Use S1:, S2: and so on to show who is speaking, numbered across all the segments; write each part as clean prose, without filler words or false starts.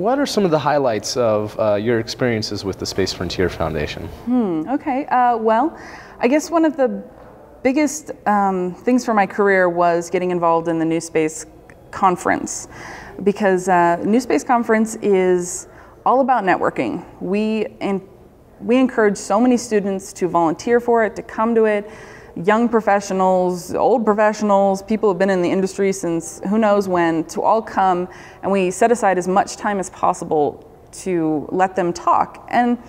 S1: what are some of the highlights of your experiences with the Space Frontier Foundation?
S2: Okay, well, I guess one of the biggest things for my career was getting involved in the NewSpace conference, because NewSpace conference is all about networking. We encourage so many students to volunteer for it, to come to it, young professionals, old professionals, people who have been in the industry since who knows when, to all come, and we set aside as much time as possible to let them talk. And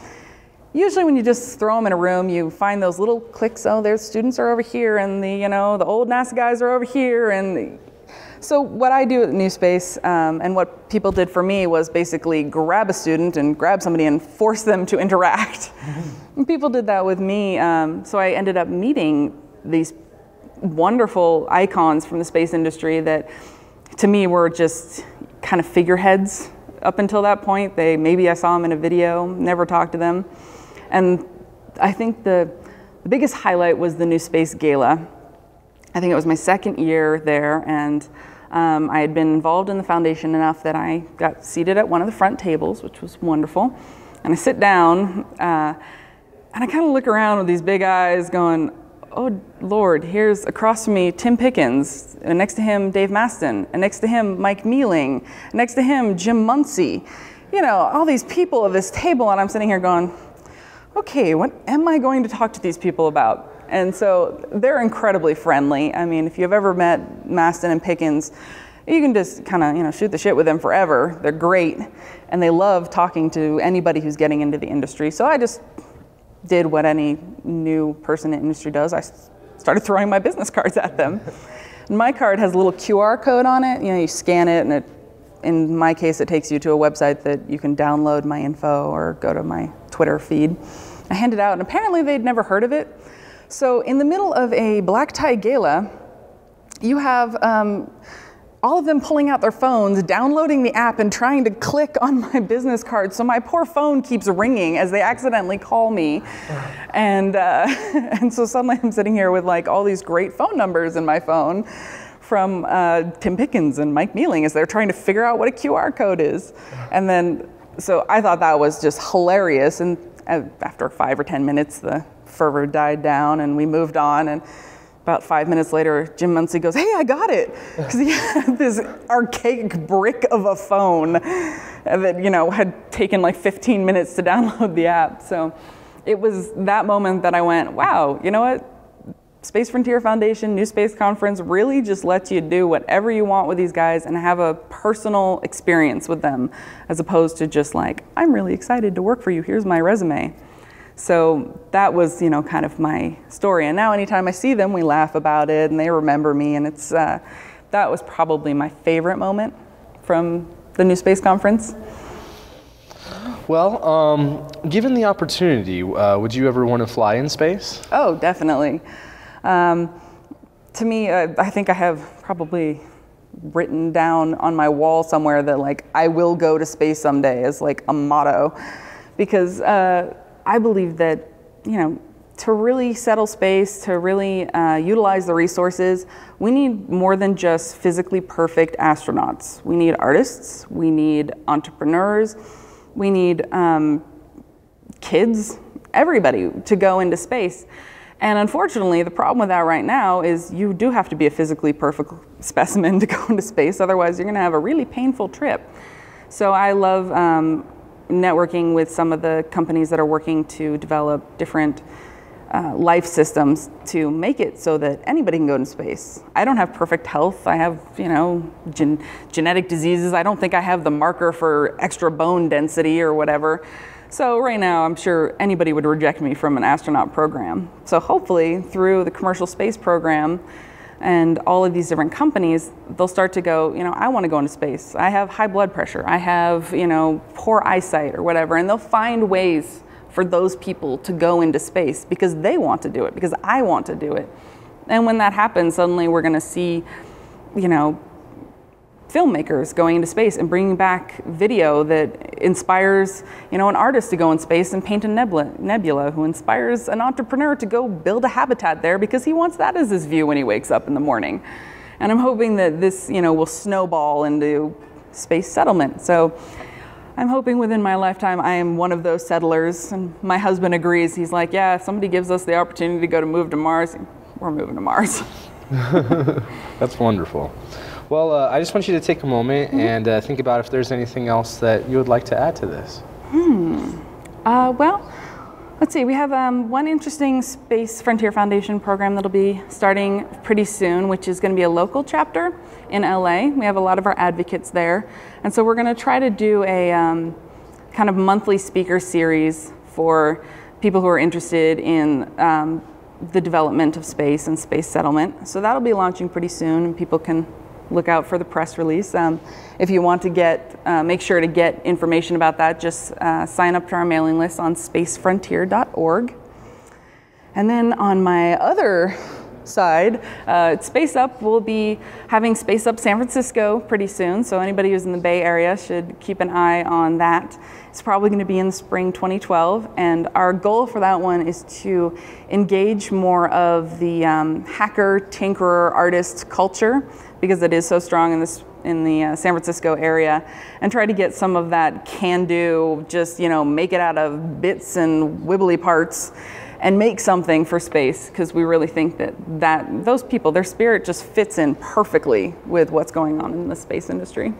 S2: usually when you just throw them in a room, you find those little cliques. Oh, their students are over here, and the old NASA guys are over here. And so what I do at NewSpace, and what people did for me, was basically grab a student and grab somebody and force them to interact. And people did that with me. So I ended up meeting these wonderful icons from the space industry that, to me, were just kind of figureheads up until that point. Maybe I saw them in a video, never talked to them. And I think the biggest highlight was the NewSpace Gala. I think it was my second year there, and I had been involved in the foundation enough that I got seated at one of the front tables, which was wonderful. And I sit down, and I kind of look around with these big eyes going, oh Lord, here's across from me Tim Pickens, and next to him Dave Maston, and next to him Mike Mealing, and next to him Jim Muncy. All these people at this table, and I'm sitting here going, okay, what am I going to talk to these people about? And so they're incredibly friendly. I mean, if you've ever met Maston and Pickens, you can just kind of, shoot the shit with them forever. They're great, and they love talking to anybody who's getting into the industry. So I just did what any new person in the industry does. I started throwing my business cards at them. And my card has a little QR code on it. You scan it, and in my case, it takes you to a website that you can download my info or go to my Twitter feed. I hand it out, and apparently they'd never heard of it. So in the middle of a black tie gala, you have all of them pulling out their phones, downloading the app, and trying to click on my business card. So my poor phone keeps ringing as they accidentally call me. And so suddenly I'm sitting here with all these great phone numbers in my phone from Tim Pickens and Mike Mealing as they're trying to figure out what a QR code is. And then, so I thought that was just hilarious. And after 5 or 10 minutes, the fervor died down and we moved on. And about 5 minutes later, Jim Muncy goes, hey, I got it. Because he had this archaic brick of a phone that, had taken 15 minutes to download the app. So it was that moment that I went, wow, you know what? Space Frontier Foundation, NewSpace Conference really just lets you do whatever you want with these guys and have a personal experience with them, as opposed to just I'm really excited to work for you, here's my resume. So that was, kind of my story. And now anytime I see them, we laugh about it and they remember me. And it's that was probably my favorite moment from the NewSpace Conference.
S1: Well, given the opportunity, would you ever want to fly in space?
S2: Oh, definitely. To me, I think I have probably written down on my wall somewhere that I will go to space someday as a motto, because I believe that, to really settle space, to really utilize the resources, we need more than just physically perfect astronauts. We need artists, we need entrepreneurs, we need kids, everybody to go into space. And unfortunately, the problem with that right now is you do have to be a physically perfect specimen to go into space, otherwise you're going to have a really painful trip. So I love networking with some of the companies that are working to develop different life systems to make it so that anybody can go into space. I don't have perfect health. I have, genetic diseases. I don't think I have the marker for extra bone density or whatever. So right now, I'm sure anybody would reject me from an astronaut program. So hopefully, through the commercial space program and all of these different companies, they'll start to go, I want to go into space. I have high blood pressure. I have, poor eyesight or whatever. And they'll find ways for those people to go into space because they want to do it, because I want to do it. And when that happens, suddenly we're going to see, filmmakers going into space and bringing back video that inspires, an artist to go in space and paint a nebula, who inspires an entrepreneur to go build a habitat there because he wants that as his view when he wakes up in the morning. And I'm hoping that this, will snowball into space settlement. So I'm hoping within my lifetime I am one of those settlers, and my husband agrees. He's like, yeah, if somebody gives us the opportunity to move to Mars, we're moving to Mars.
S1: That's wonderful. Well, I just want you to take a moment and think about if there's anything else that you would like to add to this.
S2: Well, let's see. We have one interesting Space Frontier Foundation program that'll be starting pretty soon, which is going to be a local chapter in LA. We have a lot of our advocates there. And so we're going to try to do a kind of monthly speaker series for people who are interested in the development of space and space settlement. So that'll be launching pretty soon, and people can look out for the press release. If you want to make sure to get information about that, just sign up to our mailing list on spacefrontier.org. And then on my other side, Space Up will be having Space Up San Francisco pretty soon, so anybody who's in the Bay Area should keep an eye on that. It's probably going to be in the spring 2012, and our goal for that one is to engage more of the hacker, tinkerer, artist culture, because it is so strong in the San Francisco area, and try to get some of that can-do, just make it out of bits and wibbly parts, and make something for space, because we really think that those people, their spirit just fits in perfectly with what's going on in the space industry.